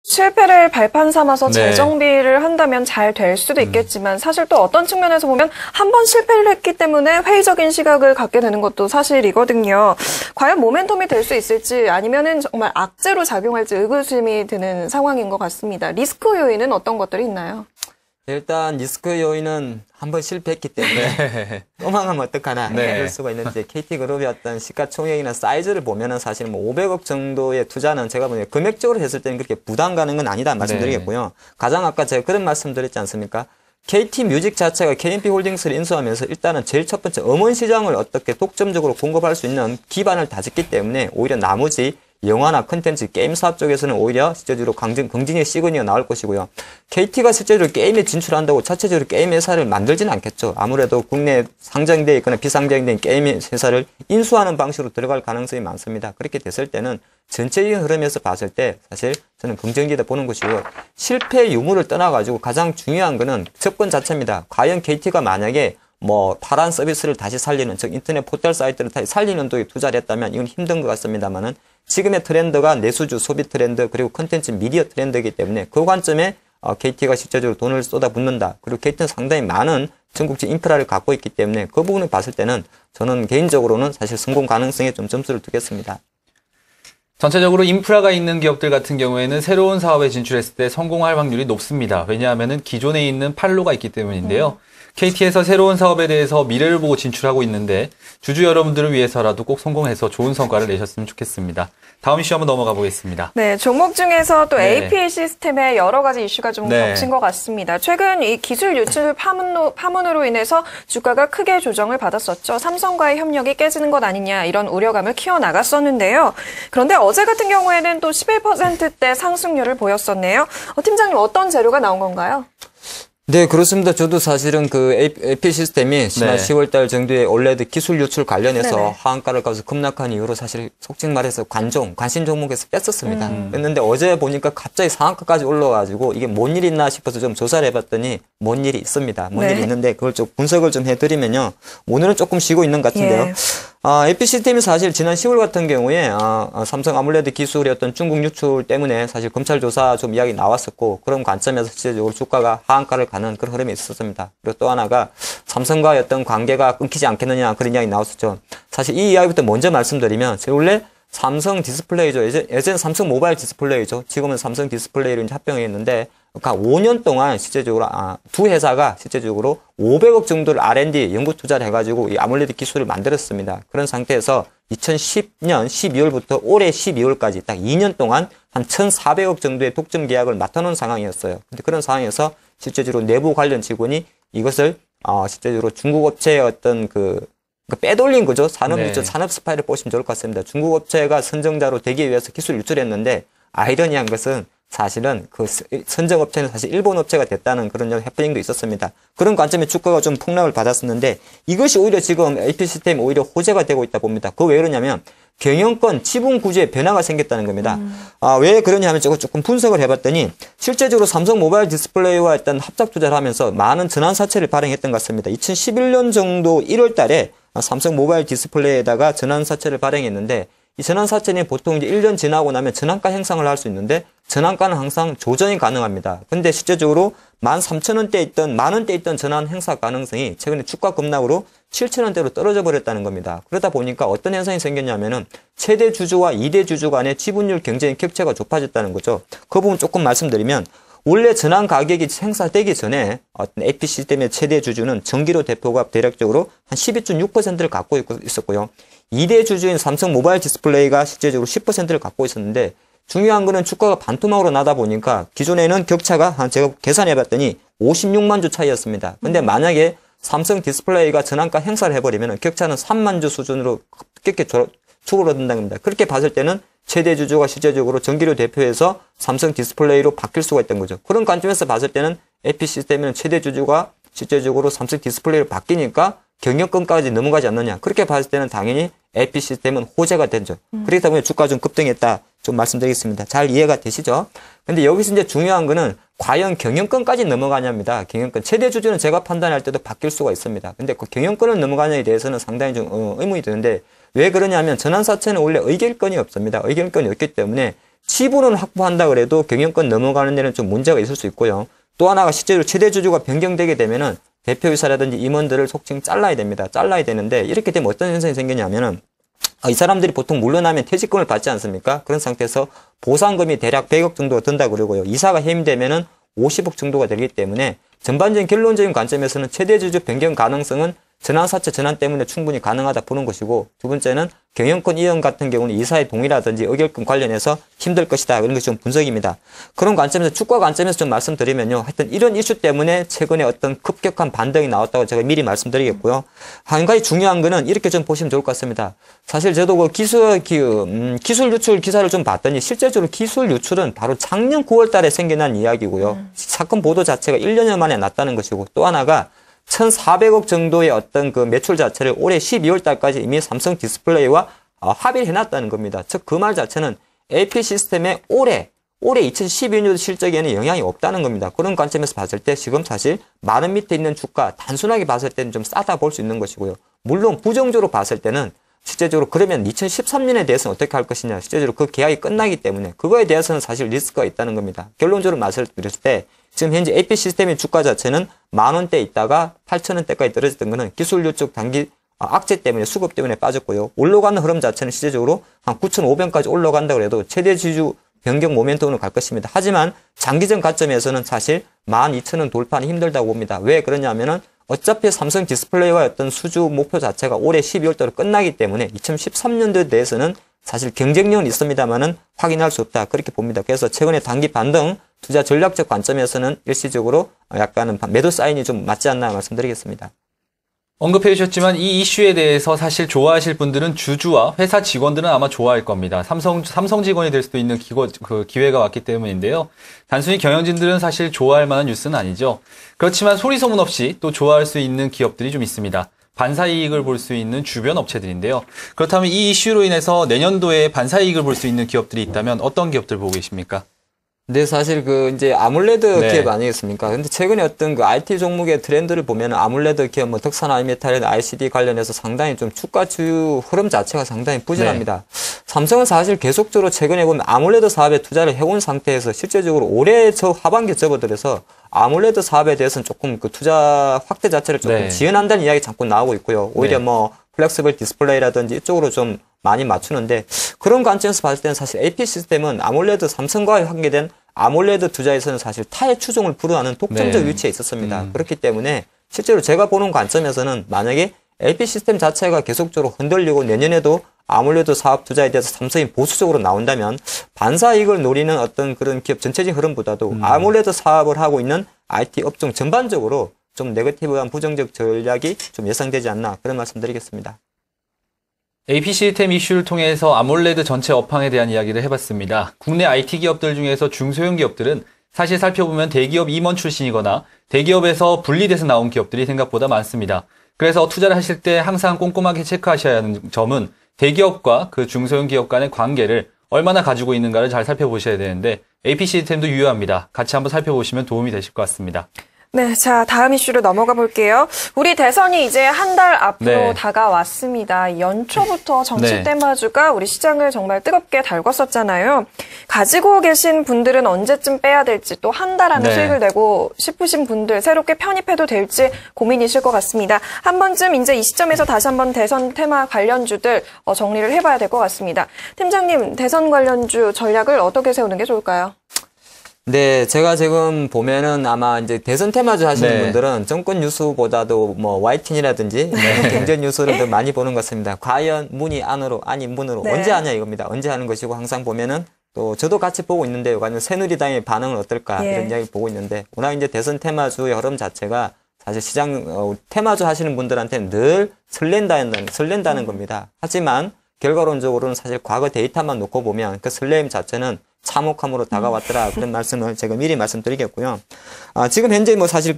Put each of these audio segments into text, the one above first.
실패를 발판 삼아서 네. 재정비를 한다면 잘 될 수도 있겠지만 사실 또 어떤 측면에서 보면 한 번 실패를 했기 때문에 회의적인 시각을 갖게 되는 것도 사실이거든요. 과연 모멘텀이 될 수 있을지 아니면은 정말 악재로 작용할지 의구심이 드는 상황인 것 같습니다. 리스크 요인은 어떤 것들이 있나요? 일단 리스크 요인은 한번 실패했기 때문에 또 망하면 어떡하나 이럴 수가 있는데 KT그룹의 어떤 시가총액이나 사이즈를 보면은 사실 뭐 500억 정도의 투자는 제가 보기에 금액적으로 했을 때는 그렇게 부담 가는 건 아니다 말씀드리겠고요. 가장 아까 제가 그런 말씀드렸지 않습니까? KT 뮤직 자체가 KMP 홀딩스를 인수하면서 일단은 제일 첫 번째 음원 시장을 어떻게 독점적으로 공급할 수 있는 기반을 다졌기 때문에 오히려 나머지 영화나 컨텐츠, 게임 사업 쪽에서는 오히려 실제적으로 긍정의 시그널이 나올 것이고요. KT가 실제적으로 게임에 진출한다고 자체적으로 게임 회사를 만들지는 않겠죠. 아무래도 국내에 상장되어 있거나 비상장된 게임 회사를 인수하는 방식으로 들어갈 가능성이 많습니다. 그렇게 됐을 때는 전체적인 흐름에서 봤을 때 사실 저는 긍정적이다 보는 것이고요. 실패 유무를 떠나가지고 가장 중요한 거는 접근 자체입니다. 과연 KT가 만약에 뭐 파란 서비스를 다시 살리는, 즉 인터넷 포털 사이트를 다시 살리는 쪽에 투자를 했다면 이건 힘든 것 같습니다만은 지금의 트렌드가 내수주 소비 트렌드 그리고 컨텐츠 미디어 트렌드이기 때문에 그 관점에 KT가 실제적으로 돈을 쏟아붓는다. 그리고 KT는 상당히 많은 전국적 인프라를 갖고 있기 때문에 그 부분을 봤을 때는 저는 개인적으로는 사실 성공 가능성에 좀 점수를 두겠습니다. 전체적으로 인프라가 있는 기업들 같은 경우에는 새로운 사업에 진출했을 때 성공할 확률이 높습니다. 왜냐하면 기존에 있는 판로가 있기 때문인데요. KT에서 새로운 사업에 대해서 미래를 보고 진출하고 있는데 주주 여러분들을 위해서라도 꼭 성공해서 좋은 성과를 내셨으면 좋겠습니다. 다음 이슈 한번 넘어가 보겠습니다. 네, 종목 중에서 또 APA 시스템의 여러 가지 이슈가 좀 겹친 것 같습니다. 최근 이 기술 유출 파문으로 인해서 주가가 크게 조정을 받았었죠. 삼성과의 협력이 깨지는 것 아니냐 이런 우려감을 키워나갔었는데요. 그런데 어제 같은 경우에는 또 11%대 상승률을 보였었네요. 팀장님 어떤 재료가 나온 건가요? 네, 그렇습니다. 저도 사실은 그 AP 시스템이 지난 10월 달 정도에 OLED 기술 유출 관련해서 하한가를 가서 급락한 이후로 사실 솔직히 말해서 관심 종목에서 뺐었습니다. 뺐는데 어제 보니까 갑자기 상한가까지 올라와가지고 이게 뭔 일이 있나 싶어서 좀 조사를 해봤더니 뭔 일이 있습니다. 뭔 일이 있는데 그걸 좀 분석을 좀 해드리면요. 오늘은 조금 쉬고 있는 것 같은데요. AP 시스템이 사실 지난 10월 같은 경우에 삼성 아몰레드 기술의 어떤 중국 유출 때문에 사실 검찰 조사 좀 이야기 나왔었고 그런 관점에서 실제적으로 주가가 하한가를 가는 그런 흐름이 있었습니다. 그리고 또 하나가 삼성과의 어떤 관계가 끊기지 않겠느냐 그런 이야기 나왔었죠. 사실 이 이야기부터 먼저 말씀드리면 제가 원래 삼성 디스플레이죠. 예전 삼성 모바일 디스플레이죠. 지금은 삼성 디스플레이로 이제 합병했는데 그러니까 5년 동안 실제적으로 두 회사가 실제적으로 500억 정도를 R&D 연구 투자를 해가지고 이 아몰레드 기술을 만들었습니다. 그런 상태에서 2010년 12월부터 올해 12월까지 딱 2년 동안 한 1,400억 정도의 독점 계약을 맡아놓은 상황이었어요. 근데 그런 상황에서 실제적으로 내부 관련 직원이 이것을 실제적으로 중국 업체의 어떤 빼돌린 거죠. 산업 스파이를 보시면 좋을 것 같습니다. 중국 업체가 선정자로 되기 위해서 기술 유출했는데 아이러니한 것은 사실은 그 선정 업체는 사실 일본 업체가 됐다는 그런 해프닝도 있었습니다. 그런 관점에 주가가 좀 폭락을 받았었는데 이것이 오히려 지금 AP 시스템이 오히려 호재가 되고 있다 봅니다. 그 왜 그러냐면 경영권 지분 구조에 변화가 생겼다는 겁니다. 왜 그러냐면 제가 조금 분석을 해봤더니 실제적으로 삼성 모바일 디스플레이와 일단 합작 투자를 하면서 많은 전환 사채를 발행했던 것 같습니다. 2011년 정도 1월 달에 삼성 모바일 디스플레이에다가 전환 사채를 발행했는데 이 전환 사채는 보통 이제 1년 지나고 나면 전환가 행상을 할 수 있는데 전환가는 항상 조정이 가능합니다. 근데 실제적으로 13,000원대 있던 만원대 있던 전환 행사 가능성이 최근에 주가 급락으로 7,000원대로 떨어져 버렸다는 겁니다. 그러다 보니까 어떤 현상이 생겼냐면은 최대 주주와 2대 주주 간의 지분율 경쟁의 격차가 좁아졌다는 거죠. 그 부분 조금 말씀드리면 원래 전환 가격이 행사되기 전에 어떤 AP 시스템의 최대 주주는 정기로 대표가 대략적으로 한 12.6%를 갖고 있었고요. 2대 주주인 삼성 모바일 디스플레이가 실제적으로 10%를 갖고 있었는데 중요한 거는 주가가 반토막으로 나다 보니까 기존에는 격차가 제가 계산해 봤더니 56만 주 차이였습니다. 근데 만약에 삼성 디스플레이가 전환가 행사를 해버리면 격차는 3만 주 수준으로 급격히 줄어든다는 겁니다. 그렇게 봤을 때는 최대 주주가 실제적으로 정기로 대표해서 삼성 디스플레이로 바뀔 수가 있던 거죠. 그런 관점에서 봤을 때는 AP 시스템은 최대 주주가 실제적으로 삼성 디스플레이로 바뀌니까 경영권까지 넘어가지 않느냐. 그렇게 봤을 때는 당연히 AP 시스템은 호재가 되죠. 그렇기 때문에 주가가 좀 급등했다. 좀 말씀드리겠습니다. 잘 이해가 되시죠? 근데 여기서 이제 중요한 거는 과연 경영권까지 넘어가냐입니다. 경영권. 최대 주주는 제가 판단할 때도 바뀔 수가 있습니다. 근데 그 경영권을 넘어가냐에 대해서는 상당히 좀 의문이 드는데 왜 그러냐면 전환사채는 원래 의결권이 없습니다. 의결권이 없기 때문에 지분을 확보한다 그래도 경영권 넘어가는 데는 좀 문제가 있을 수 있고요. 또 하나가 실제로 최대 주주가 변경되게 되면은 대표이사라든지 임원들을 속칭 잘라야 됩니다. 잘라야 되는데 이렇게 되면 어떤 현상이 생기냐면은 이 사람들이 보통 물러나면 퇴직금을 받지 않습니까? 그런 상태에서 보상금이 대략 100억 정도가 든다 그러고요. 이사가 해임되면은 50억 정도가 되기 때문에 전반적인 결론적인 관점에서는 최대 주주 변경 가능성은 전환사채 전환 때문에 충분히 가능하다 보는 것이고, 두 번째는 경영권 이전 같은 경우는 이사의 동의라든지 의결권 관련해서 힘들 것이다. 이런 것이 좀 분석입니다. 그런 관점에서 주가 관점에서 좀 말씀드리면요. 하여튼 이런 이슈 때문에 최근에 어떤 급격한 반등이 나왔다고 제가 미리 말씀드리겠고요. 한 가지 중요한 거는 이렇게 좀 보시면 좋을 것 같습니다. 사실 저도 그 기술 유출 기사를 좀 봤더니 실제적으로 기술 유출은 바로 작년 9월 달에 생겨난 이야기고요. 사건 보도 자체가 1년여 만에 났다는 것이고, 또 하나가 1,400억 정도의 어떤 그 매출 자체를 올해 12월 달까지 이미 삼성 디스플레이와 합의를 해놨다는 겁니다. 즉, 그 말 자체는 AP 시스템의 올해 2012년도 실적에는 영향이 없다는 겁니다. 그런 관점에서 봤을 때 지금 사실 만원 밑에 있는 주가 단순하게 봤을 때는 좀 싸다 볼 수 있는 것이고요. 물론 부정적으로 봤을 때는 실제적으로 그러면 2013년에 대해서는 어떻게 할 것이냐. 실제적으로 그 계약이 끝나기 때문에 그거에 대해서는 사실 리스크가 있다는 겁니다. 결론적으로 말씀드렸을 때 지금 현재 AP 시스템의 주가 자체는 10,000원대 있다가 8,000원대까지 떨어졌던 거는 기술 유축 단기 악재 때문에 수급 때문에 빠졌고요. 올라가는 흐름 자체는 실제적으로 한 9,500원까지 올라간다 그래도 최대 지주 변경 모멘텀으로 갈 것입니다. 하지만 장기적 관점에서는 사실 12,000원 돌파는 힘들다고 봅니다. 왜 그러냐면은 어차피 삼성 디스플레이와 어떤 수주 목표 자체가 올해 12월달로 끝나기 때문에 2013년도에 대해서는 사실 경쟁력은 있습니다만은 확인할 수 없다. 그렇게 봅니다. 그래서 최근에 단기 반등 투자 전략적 관점에서는 일시적으로 약간은 매도 사인이 좀 맞지 않나 말씀드리겠습니다. 언급해 주셨지만 이 이슈에 대해서 사실 좋아하실 분들은 주주와 회사 직원들은 아마 좋아할 겁니다. 삼성 직원이 될 수도 있는 기회가 왔기 때문인데요. 단순히 경영진들은 사실 좋아할 만한 뉴스는 아니죠. 그렇지만 소리 소문 없이 또 좋아할 수 있는 기업들이 좀 있습니다. 반사이익을 볼 수 있는 주변 업체들인데요. 그렇다면 이 이슈로 인해서 내년도에 반사이익을 볼 수 있는 기업들이 있다면 어떤 기업들 보고 계십니까? 근데 사실 이제 아몰레드 기업 아니겠습니까? 근데 최근에 어떤 그 IT 종목의 트렌드를 보면 아몰레드 기업, 덕산 아이메탈, ICD 관련해서 상당히 좀 주가 주요 흐름 자체가 상당히 부진합니다. 삼성은 사실 계속적으로 최근에 보면 아몰레드 사업에 투자를 해온 상태에서 실제적으로 올해 하반기에 접어들어서 아몰레드 사업에 대해서는 조금 그 투자 확대 자체를 조금 지연한다는 이야기 자꾸 나오고 있고요. 오히려 플렉스블 디스플레이라든지 이쪽으로 좀 많이 맞추는데, 그런 관점에서 봤을 때는 사실 AP 시스템은 아몰레드 삼성과 관계된 아몰레드 투자에서는 사실 타의 추종을 불허하는 독점적 위치에 있었습니다. 그렇기 때문에 실제로 제가 보는 관점에서는 만약에 AP 시스템 자체가 계속적으로 흔들리고 내년에도 아몰레드 사업 투자에 대해서 삼성이 보수적으로 나온다면 반사이익을 노리는 어떤 그런 기업 전체적인 흐름보다도 아몰레드 사업을 하고 있는 IT 업종 전반적으로 좀 네거티브한 부정적 전략이 좀 예상되지 않나, 그런 말씀드리겠습니다. AP 시스템 이슈를 통해서 아몰레드 전체 업황에 대한 이야기를 해봤습니다. 국내 IT 기업들 중에서 중소형 기업들은 사실 살펴보면 대기업 임원 출신이거나 대기업에서 분리돼서 나온 기업들이 생각보다 많습니다. 그래서 투자를 하실 때 항상 꼼꼼하게 체크하셔야 하는 점은 대기업과 그 중소형 기업 간의 관계를 얼마나 가지고 있는가를 잘 살펴보셔야 되는데, AP 시스템도 유효합니다. 같이 한번 살펴보시면 도움이 되실 것 같습니다. 네, 자, 다음 이슈로 넘어가 볼게요. 우리 대선이 이제 한 달 앞으로 다가왔습니다. 연초부터 정치 떼마주가 우리 시장을 정말 뜨겁게 달궜었잖아요. 가지고 계신 분들은 언제쯤 빼야 될지, 또 한 달 안에 수익을 내고 싶으신 분들 새롭게 편입해도 될지 고민이실 것 같습니다. 한 번쯤 이제 이 시점에서 다시 한번 대선 테마 관련주들 정리를 해봐야 될 것 같습니다. 팀장님, 대선 관련주 전략을 어떻게 세우는 게 좋을까요? 네, 제가 지금 보면은 아마 이제 대선 테마주 하시는 분들은 정권 뉴스보다도 YTN이라든지 경제 뉴스를 더 많이 보는 것 같습니다. 과연 문이 안으로, 아니 문으로, 언제 하냐 이겁니다. 언제 하는 것이고, 항상 보면은 또 저도 같이 보고 있는데요. 과연 새누리당의 반응은 어떨까, 이런 이야기 보고 있는데, 워낙 이제 대선 테마주의 흐름 자체가 사실 시장, 테마주 하시는 분들한테는 늘 설렌다는 겁니다. 하지만 결과론적으로는 사실 과거 데이터만 놓고 보면 그 설렘 자체는 참혹함으로 다가왔더라, 그런 말씀을 제가 미리 말씀드리겠고요. 지금 현재 사실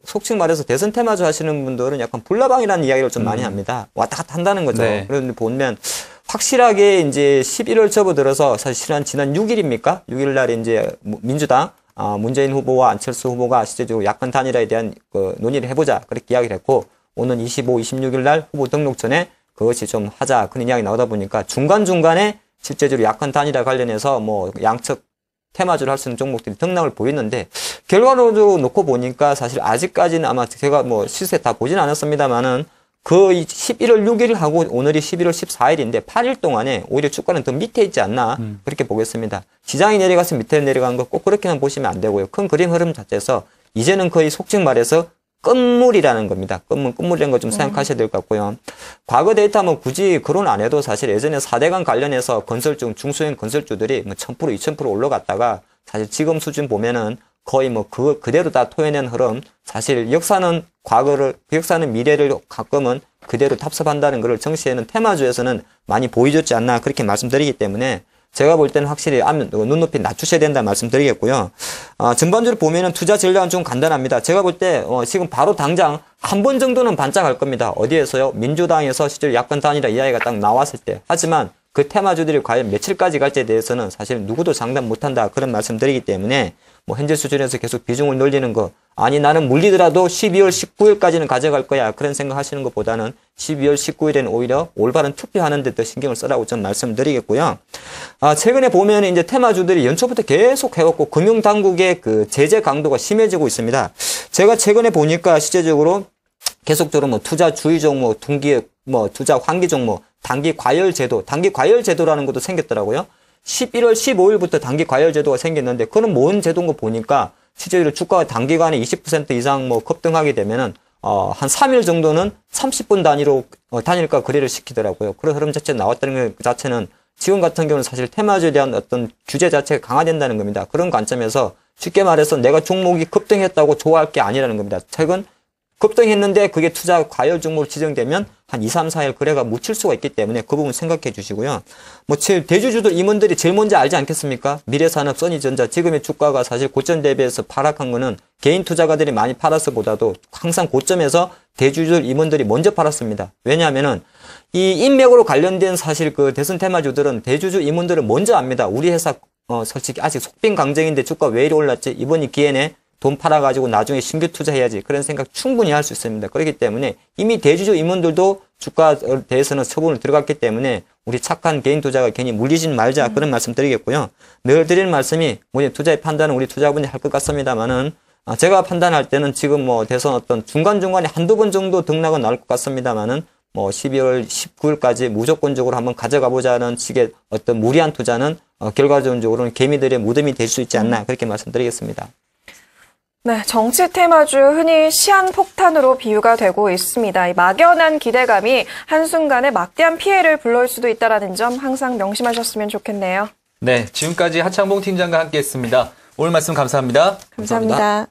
속칭 말해서 대선 테마주 하시는 분들은 약간 불나방이라는 이야기를 좀 많이 합니다. 왔다 갔다 한다는 거죠. 그런데 보면 확실하게 이제 11월 접어들어서 사실 지난 6일입니까? 6일 날 이제 민주당 문재인 후보와 안철수 후보가 실제적으로 야권 단일화에 대한 논의를 해보자, 그렇게 이야기를 했고, 오는 25, 26일 날 후보 등록 전에 그것이 좀 하자, 그런 이야기 나오다 보니까 중간중간에 실제적으로 약한 단일화 관련해서 뭐 양측 테마주를 할 수 있는 종목들이 등락을 보이는데 결과로 놓고 보니까 사실 아직까지는 아마 제가 뭐 시세 다 보진 않았습니다만은 그 11월 6일하고 오늘이 11월 14일인데 8일 동안에 오히려 주가는 더 밑에 있지 않나 그렇게 보겠습니다. 시장이 내려가서 밑에 내려간 거 꼭 그렇게는 보시면 안 되고요. 큰 그림 흐름 자체에서 이제는 거의 속칭 말해서 끝물이라는 겁니다. 끝물이라는 거 좀 생각하셔야 될 것 같고요. 과거 데이터 뭐 굳이 거론 안 해도 사실 예전에 4대강 관련해서 건설주, 중소형 건설주들이 뭐 1000%, 2000% 올라갔다가 사실 지금 수준 보면은 거의 뭐 그대로 다 토해낸 흐름. 사실 역사는 역사는 미래를 가끔은 그대로 답습한다는 것을 정시에는 테마주에서는 많이 보여줬지 않나 그렇게 말씀드리기 때문에 제가 볼 때는 확실히 눈높이 낮추셔야 된다 말씀드리겠고요. 전반적으로 보면은 투자 전략은 좀 간단합니다. 제가 볼 때 지금 바로 당장 한 번 정도는 반짝할 겁니다. 어디에서요? 민주당에서 실제로 약간 단일화 이야기가 딱 나왔을 때. 하지만 그 테마주들이 과연 며칠까지 갈지에 대해서는 사실 누구도 장담 못한다 그런 말씀드리기 때문에 뭐 현재 수준에서 계속 비중을 늘리는 거 아니 나는 물리더라도 12월 19일까지는 가져갈 거야 그런 생각하시는 것보다는 12월 19일에는 오히려 올바른 투표하는 데 더 신경을 쓰라고 좀 말씀드리겠고요. 최근에 보면 이제 테마주들이 연초부터 계속 해왔고 금융당국의 그 제재 강도가 심해지고 있습니다. 제가 최근에 보니까 실제적으로 계속적으로 뭐 투자 주의 종목, 둔기 뭐 투자 환기 종목, 단기 과열 제도라는 것도 생겼더라고요. 11월 15일부터 단기 과열 제도가 생겼는데 그건 뭔 제도인 거 보니까 실제로 주가가 단기간에 20% 이상 뭐 급등하게 되면은 한 3일 정도는 30분 단위로 단일가 거래를 시키더라고요. 그런 흐름 자체 나왔다는 것 자체는 지금 같은 경우는 사실 테마주에 대한 어떤 규제 자체가 강화된다는 겁니다. 그런 관점에서 쉽게 말해서 내가 종목이 급등했다고 좋아할 게 아니라는 겁니다. 최근 급등했는데 그게 투자 과열 종목으로 지정되면 한 2, 3, 4일 거래가 묻힐 수가 있기 때문에 그 부분 생각해 주시고요. 뭐 대주주들 임원들이 제일 먼저 알지 않겠습니까? 미래산업, 써니전자 지금의 주가가 사실 고점 대비해서 하락한 거는 개인 투자가들이 많이 팔아서보다도 항상 고점에서 대주주들 임원들이 먼저 팔았습니다. 왜냐하면은 이 인맥으로 관련된 사실 그 대선 테마주들은 대주주 임원들은 먼저 압니다. 우리 회사 솔직히 아직 속빈 강정인데 주가 왜 이리 올랐지? 이번 기회에 돈 팔아가지고 나중에 신규 투자해야지 그런 생각 충분히 할 수 있습니다. 그렇기 때문에 이미 대주주 임원들도 주가에 대해서는 처분을 들어갔기 때문에 우리 착한 개인 투자가 괜히 물리지 말자 그런 말씀 드리겠고요. 늘 드리는 말씀이 뭐 투자의 판단은 우리 투자분이 할 것 같습니다만은 제가 판단할 때는 지금 뭐 대선 어떤 중간중간에 한두 번 정도 등락은 나올 것 같습니다만은 뭐 12월 19일까지 무조건적으로 한번 가져가 보자는 식의 어떤 무리한 투자는 결과적으로는 개미들의 무덤이 될 수 있지 않나 그렇게 말씀드리겠습니다. 네, 정치 테마주 흔히 시한폭탄으로 비유가 되고 있습니다. 이 막연한 기대감이 한순간에 막대한 피해를 불러올 수도 있다는 점 항상 명심하셨으면 좋겠네요. 네, 지금까지 하창봉 팀장과 함께했습니다. 오늘 말씀 감사합니다. 감사합니다.